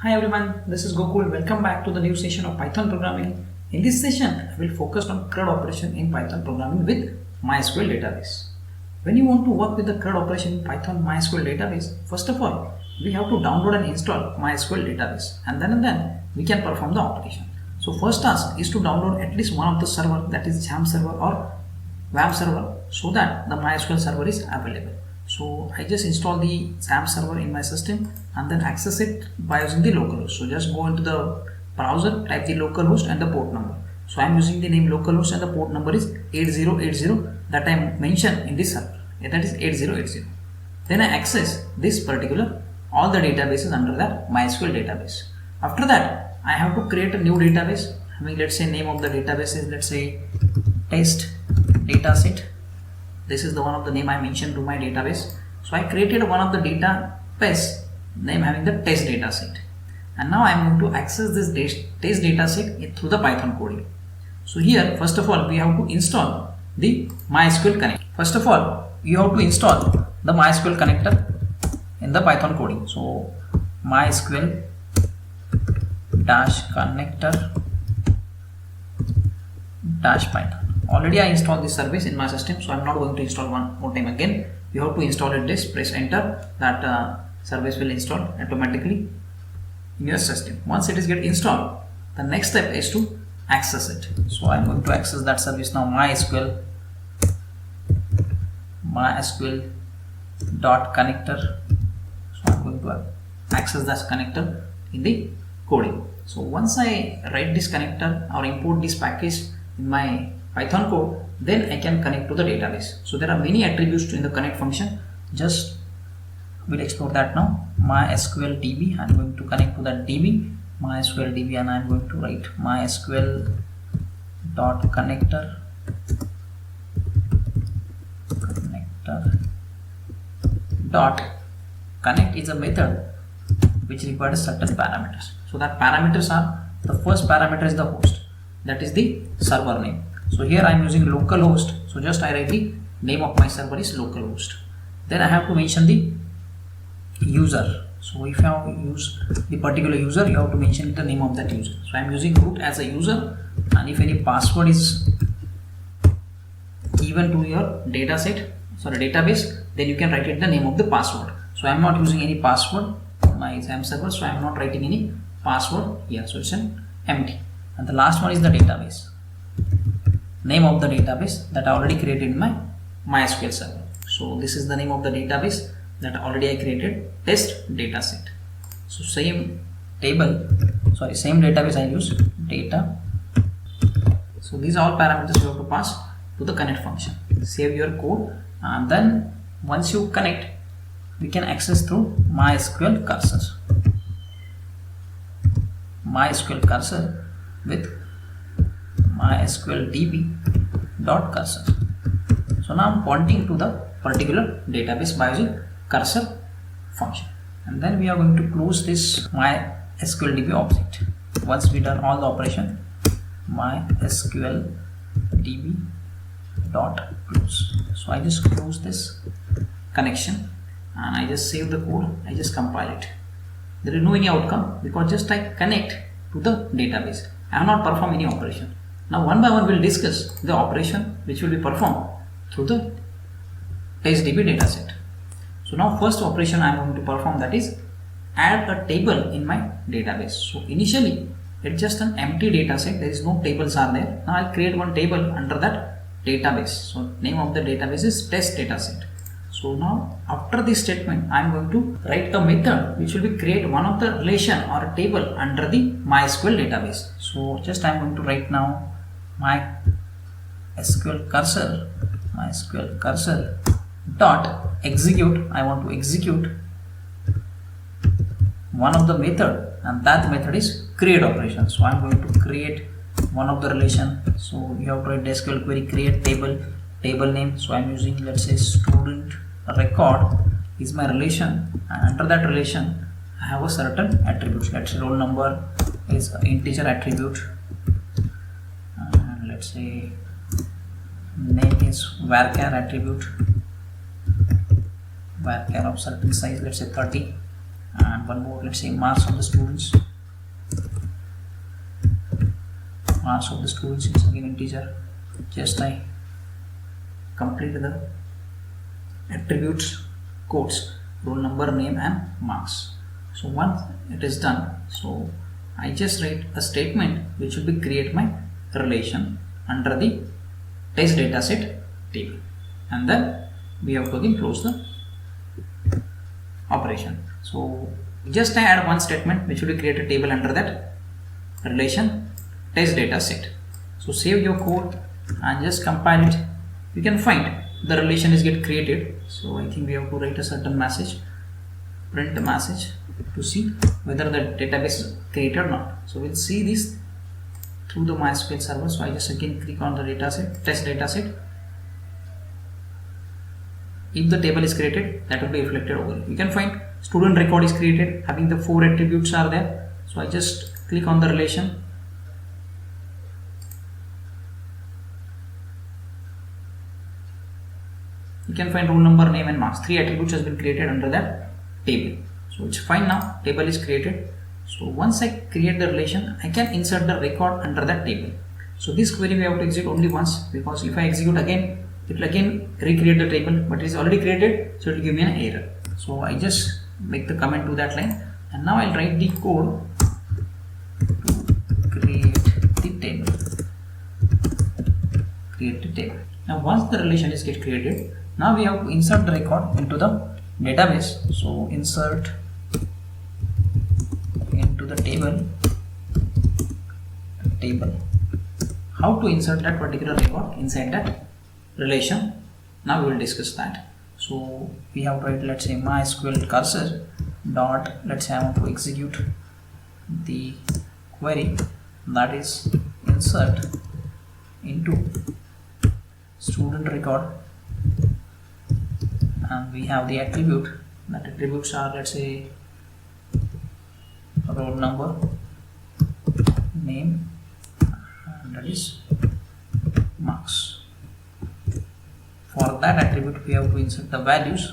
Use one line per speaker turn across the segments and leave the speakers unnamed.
Hi everyone, this is Gokul. Welcome back to the new session of Python programming. In this session, I will focus on CRUD operation in Python programming with MySQL database. When you want to work with the CRUD operation in Python MySQL database, first of all, we have to download and install MySQL database, and then we can perform the operation. So first task is to download at least one of the server, that is XAMPP server or WAMP server, so that the MySQL server is available. So I just install the XAMPP server in my system and then access it by using the localhost. So just go into the browser, type the localhost and the port number. So I am using the name localhost and the port number is 8080 that I mentioned in this server. That is 8080. Then I access this particular all the databases under that MySQL database. After that, I have to create a new database. Let's say name of the database is, let's say, test dataset. This is the one of the name I mentioned to my database. So I created one of the database name having the test dataset, and now I am going to access this test dataset through the Python coding. So here, first of all, we have to install the MySQL connector. First of all, you have to install the MySQL connector in the Python coding. So MySQL -connector -python. Already I installed this service in my system, so I am not going to install one more time again. You have to install it, this, press enter, that service will install automatically in your system. Once it is get installed, the next step is to access it. So I am going to access that service now, MySQL .connector. So I am going to access that connector in the coding. So once I write this connector or import this package in my Python code, then I can connect to the database. So there are many attributes in the connect function. Just we'll explore that now. MySQL DB, I'm going to connect to that DB, MySQL DB, and I'm going to write MySQL .connector .connect is a method which requires certain parameters. So that parameters are, the first parameter is the host, that is the server name. So here I am using localhost, so just I write the name of my server is localhost. Then I have to mention the user. So if I use the particular user, you have to mention the name of that user. So I am using root as a user, and if any password is given to your database, then you can write it the name of the password. So I am not using any password on my XAMPP server, so I am not writing any password here. So it's an empty. And the last one is the database, name of the database that I already created in my MySQL server. So this is the name of the database that already I created, test dataset. So same database I use, data. So these are all parameters you have to pass to the connect function. Save your code, and then once you connect, we can access through MySQL cursor with MySQL DB.cursor. So now I'm pointing to the particular database by using cursor function, and then we are going to close this MySQL DB object. Once we done all the operation, MySQL DB.close. So I just close this connection and I just save the code. I just compile it. There is no any outcome because just I connect to the database. I have not performed any operation. Now one by one we'll discuss the operation which will be performed through the testDB dataset. So now first operation I am going to perform, that is add a table in my database. So initially it's just an empty dataset, there is no tables are there. Now I'll create one table under that database. So name of the database is test dataset. So now after this statement I am going to write a method which will be create one of the relation or a table under the MySQL database. So just I am going to write now MySQL cursor dot execute. I want to execute one of the method, and that method is create operation. So I am going to create one of the relation. So you have to write the SQL query create table name. So I am using, let's say, student record is my relation, and under that relation I have a certain attributes. Let's say roll number is an integer attribute, and let's say name is varchar attribute, varchar of certain size, let's say 30, and one more, let's say marks of the students. Marks of the students is again integer. Just I complete the attributes codes, roll number, name and marks. So once it is done, so I just write a statement which will be create my relation under the test dataset table, and then we have to again close the operation. So just I add one statement which will create a table under that relation test dataset. So save your code and just compile it. You can find the relation is get created. So I think we have to write a certain message, print a message to see whether the database is created or not. So we'll see this through the MySQL server. So I just again click on the dataset, test dataset. If the table is created, that will be reflected over here. You can find student record is created, having the 4 attributes are there. So I just click on the relation. You can find roll number, name and marks. 3 attributes has been created under that table. So it's fine now, table is created. So once I create the relation, I can insert the record under that table. So this query we have to execute only once, because if I execute again, it will again recreate the table, but it is already created, so it will give me an error. So I just make the comment to that line, and now I'll write the code to create the table. Create the table. Now once the relation is get created, now we have to insert the record into the database. So insert into the table. How to insert that particular record inside that relation? Now we will discuss that. So we have to write, let's say MySQL cursor dot, let's say I want to execute the query, that is insert into student record, and we have the attribute. That attributes are, let's say, roll number, name, and that is marks. For that attribute we have to insert the values,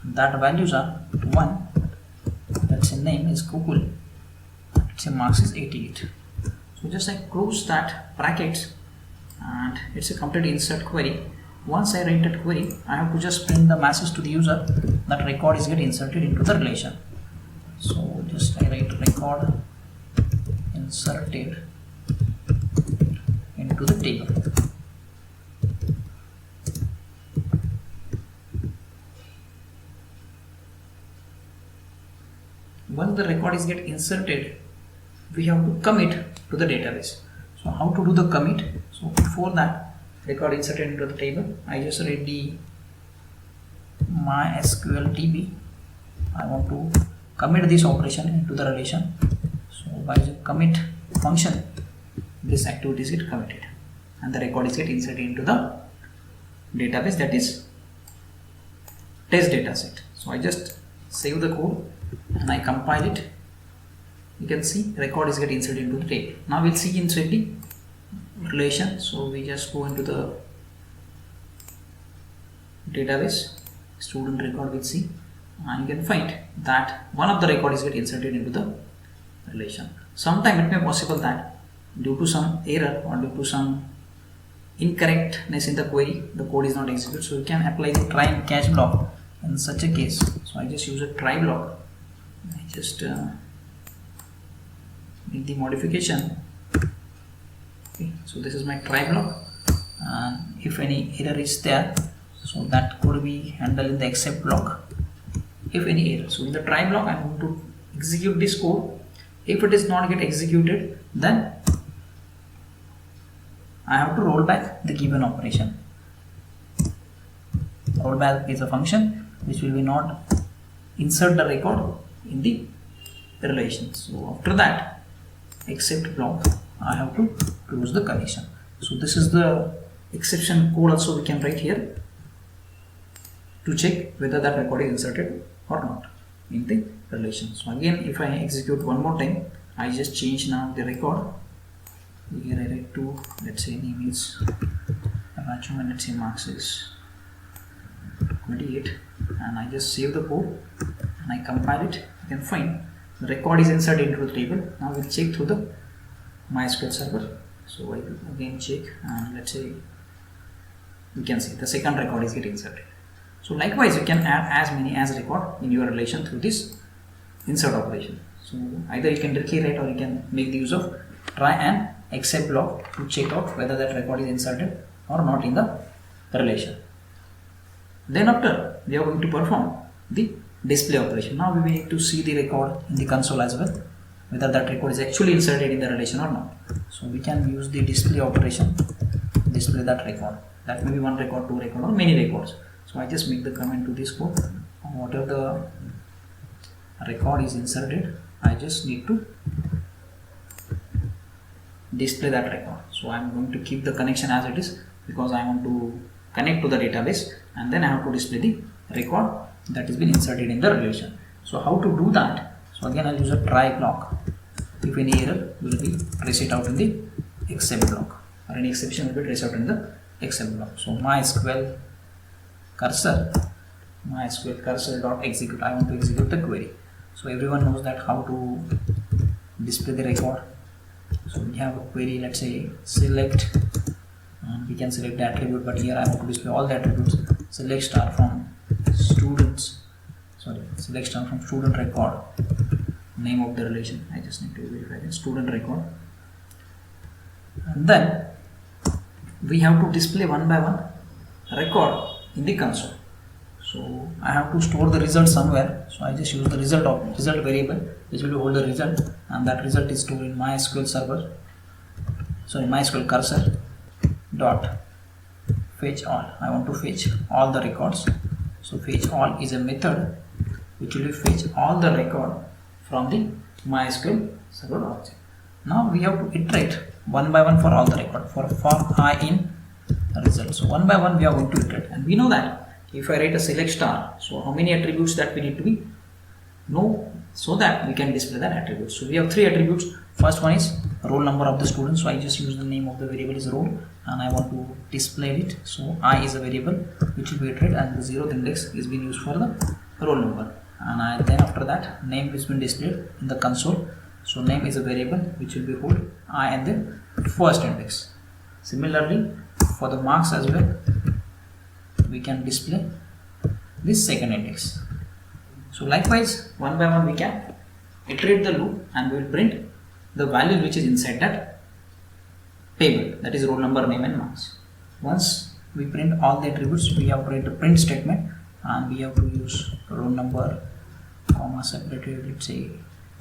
that values are 1, let's say name is Google, let's say marks is 88. So just I close that brackets, and it's a complete insert query. Once I write that query, I have to just print the message to the user that record is get inserted into the relation. So just I write record inserted into the table. Once the record is get inserted, we have to commit to the database. So how to do the commit? So before that, record inserted into the table, I just write the MySQL DB. I want to commit this operation into the relation. So by the commit function, this activity is get committed and the record is get inserted into the database, that is test dataset. So I just save the code and I compile it. You can see record is get inserted into the table. Now we'll see inside the relation. So we just go into the database, student record, we'll see, and you can find that one of the record is get inserted into the relation. Sometime it may be possible that due to some error or due to some incorrectness in the query, the code is not executed. So you can apply the try and catch block in such a case. So I just use a try block. I just make the modification. Okay, so this is my try block, and if any error is there, so that could be handled in the except block if any error. So in the try block I am going to execute this code. If it is not get executed, then I have to roll back the given operation. Rollback is a function which will be not insert the record in the relation. So after that, except block, I have to close the condition. So this is the exception code also we can write here to check whether that record is inserted or not in the relation. So again, if I execute one more time, I just change now the record. Here I write to, let's say name is Raju and let's say marks is 28, and I just save the code and I compile it you can find the record is inserted into the table. Now we'll check through the MySQL server. So I will again check, and let's say you can see the second record is getting inserted. So likewise, you can add as many as record in your relation through this insert operation. So either you can directly write, or you can make the use of try and except block to check out whether that record is inserted or not in the relation. Then after, we are going to perform the display operation. Now we will need to see the record in the console as well, whether that record is actually inserted in the relation or not. So we can use the display operation to display that record. That may be one record, two record, or many records. So I just make the comment to this code. Whatever the record is inserted, I just need to display that record. So I am going to keep the connection as it is, because I want to connect to the database, and then I have to display the record that has been inserted in the relation. So how to do that? So again, I'll use a try block. If any error will be trace it out in the except block, or any exception will be trace out in the except block. So MySQL cursor dot execute. I want to execute the query. So everyone knows that how to display the record. So we have a query, let's say select, and we can select the attribute, but here I want to display all the attributes. Select star from students, select star from student record, name of the relation. I just need to verify the student record, and then we have to display one by one record in the console. So I have to store the result somewhere. So I just use the result variable, which will hold the result, and that result is stored in MySQL server. So in MySQL cursor dot fetch all. I want to fetch all the records. So fetch all is a method which will fetch all the record from the MySQL server object. Now we have to iterate one by one for all the record for I in result. So one by one we are going to iterate, and we know that if I write a select star, so how many attributes that we need to be know, so that we can display that attribute. So we have three attributes. First one is roll number of the student. So I just use the name of the variable is roll, and I want to display it. So I is a variable which will be iterated, and the 0th index is being used for the roll number. And then after that, name has been displayed in the console. So name is a variable which will be hold I and the first index. Similarly, for the marks as well, we can display this second index. So likewise, one by one we can iterate the loop, and we will print the value which is inside that table, that is roll number, name and marks. Once we print all the attributes, we have to write a print statement, and we have to use roll number, comma separated, let's say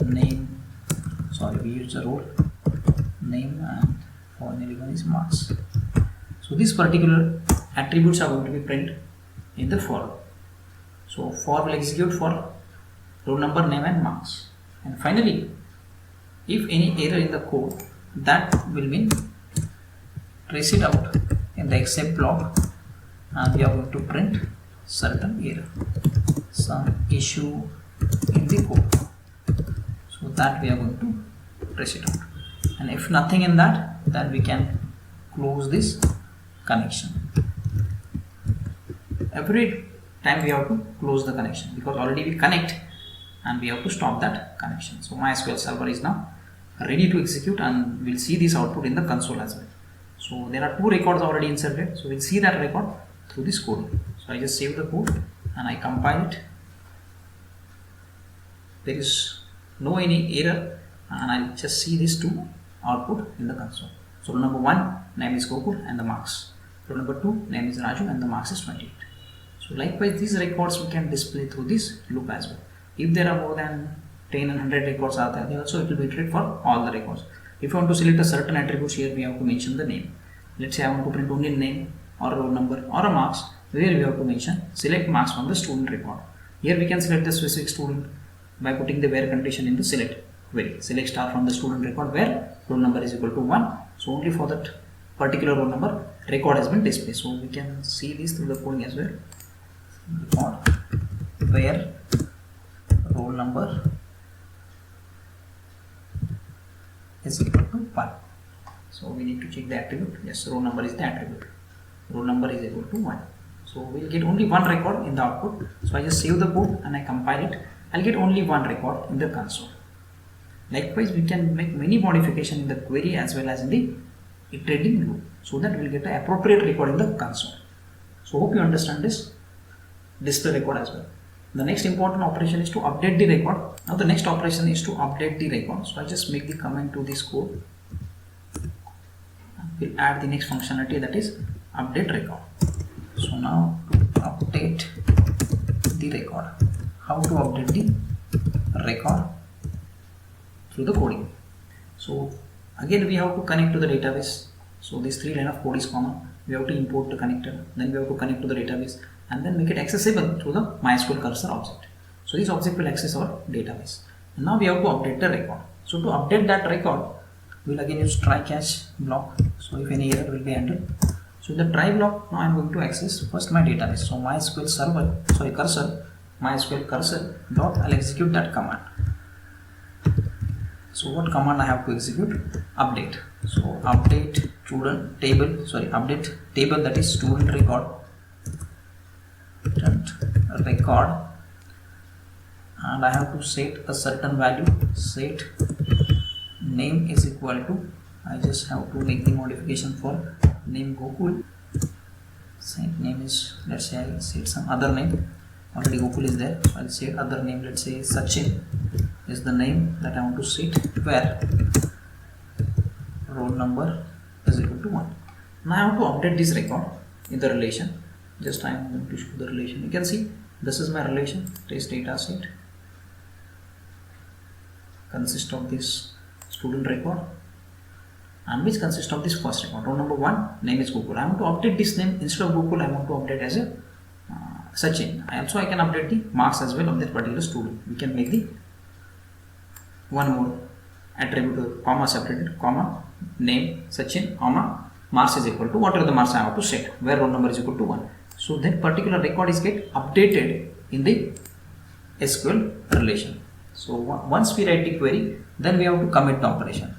name, we use the roll name, and finally one is marks. So these particular attributes are going to be printed in the for loop. So for will execute for roll number, name and marks, and finally if any error in the code, that will mean trace it out in the except block, and we are going to print certain error, some issue in the code, so that we are going to trace it out. And if nothing in that, then we can close this connection. Every time we have to close the connection, because already we connect and we have to stop that connection. So MySQL server is now ready to execute, and we'll see this output in the console as well. So there are two records already inserted, so we'll see that record through this code. So I just save the code and I compile it. There is no any error, and I'll just see these two output in the console. So roll number 1, name is Gokul and the marks. Roll number 2, name is Raju and the marks is 28. So likewise, these records we can display through this loop as well. If there are more than 10 and 100 records are there, also it will be iterated for all the records. If you want to select a certain attributes, here we have to mention the name. Let's say I want to print only name or a roll number or a marks, where we have to mention select marks from the student record. Here we can select the specific student by putting the where condition in the select query. Select star from the student record where roll number is equal to 1. So only for that particular roll number record has been displayed. So we can see this through the coding as well. Record where roll number is equal to 1. So we need to check the attribute. Yes, roll number is the attribute. Roll number is equal to 1. So we'll get only one record in the output. So I just save the code and I compile it, I'll get only one record in the console. Likewise, we can make many modification in the query as well as in the iterating loop, so that we'll get the appropriate record in the console. So hope you understand this display record as well. The next important operation is to update the record. Now the next operation is to update the record. So I just make the comment to this code. We'll add the next functionality, that is update record. So now to update the record, how to update the record through the coding. So again we have to connect to the database. So this 3 line of code is common. We have to import the connector, then we have to connect to the database and then make it accessible through the MySQL cursor object. So this object will access our database. And now we have to update the record. So to update that record, we'll again use try catch block. So if any error will be handled. So in the try block, now I'm going to access first my database. So MySQL server, cursor, MySQL cursor dot, I'll execute that command. So what command I have to execute? Update. So update student table, update table, that is student record, and I have to set a certain value. Set name is equal to, I just have to make the modification for name Gokul. Set name is, let's say I set some other name. Already Gokul is there, so I'll set other name, let's say Sachin is the name that I want to set, where roll number is equal to 1. Now I have to update this record in the relation. Just I am going to show the relation. You can see this is my relation, test data set, consists of this student record and which consists of this first record, roll number 1, name is Gokul. I want to update this name, instead of Gokul I want to update as a Sachin. I can update the marks as well of that particular student. We can make the one more attribute, comma separated, comma name Sachin, comma marks is equal to whatever the marks I have to set, where roll number is equal to 1. So that particular record is get updated in the SQL relation. So once we write the query, then we have to commit the operation,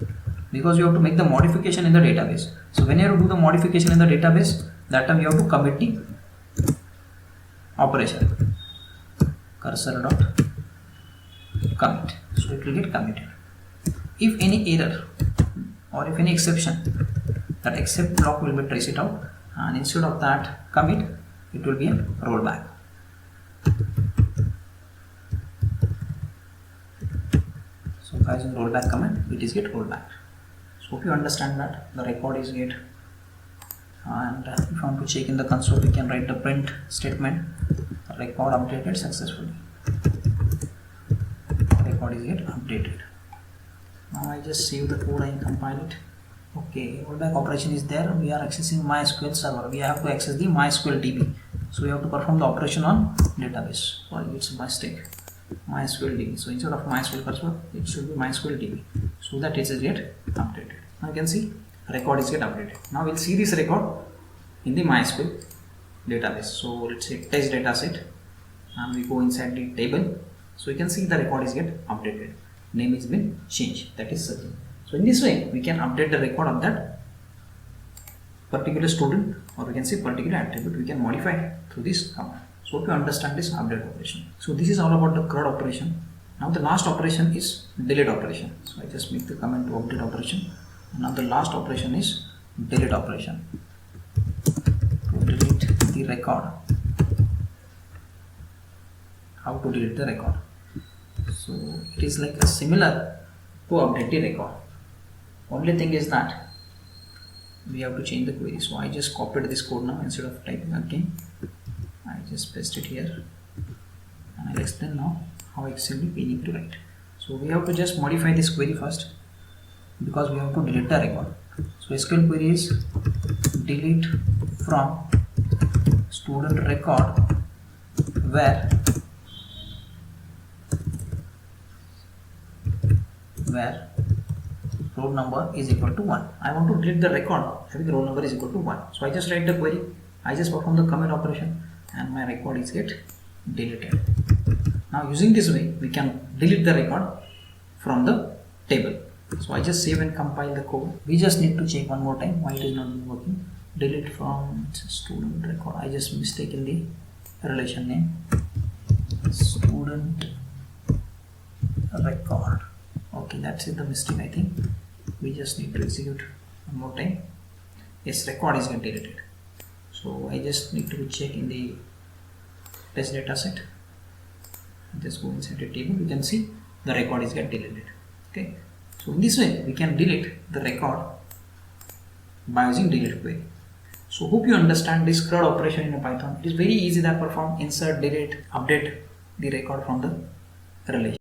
because you have to make the modification in the database. So when you have to do the modification in the database, that time you have to commit the operation, cursor dot commit. So it will get committed. If any error or if any exception, that except block will be trace it out, and instead of that commit, it will be a rollback. So guys, in rollback command, it is get rollback. So hope you understand that the record is get, and if you want to check in the console, we can write the print statement, record updated successfully. Record is get updated. Now I just save the code and compile it. Okay, rollback operation is there. We are accessing MySQL server. We have to access the MySQL DB. So we have to perform the operation on database. Sorry, it's a mistake. MySQL DB. So instead of MySQL cursor, it should be MySQL DB. So that it is get updated. Now you can see record is get updated. Now we'll see this record in the MySQL database. So let's say test data set, and we go inside the table. So you can see the record is get updated. Name has been changed, that is Sachin. So in this way, we can update the record of that particular student, or we can say particular attribute. We can modify through this command. So to understand this update operation. So this is all about the CRUD operation. Now the last operation is delete operation. So I just make the command to update operation. And now the last operation is delete operation. To delete the record. How to delete the record? So it is like a similar to update the record. Only thing is that we have to change the query. So I just copied this code now. Instead of typing again, I just paste it here, and I'll explain now how exactly we need to write. So we have to just modify this query first, because we have to delete the record. So SQL query is delete from student record where roll number is equal to 1. I want to delete the record having roll number is equal to 1. So I just write the query, I just perform the commit operation, and my record is get deleted. Now using this way, we can delete the record from the table. So I just save and compile the code. We just need to check one more time why it is not working. Delete from student record. I just mistaken the relation name. Student record. Okay, that's it, the mistake. I think we just need to execute one more time. Yes, record is getting deleted. So I just need to check in the test data set. Just go inside the table. You can see the record is get deleted. Okay, so in this way we can delete the record by using delete query. So hope you understand this CRUD operation in a Python. It is very easy that perform insert, delete, update the record from the relation.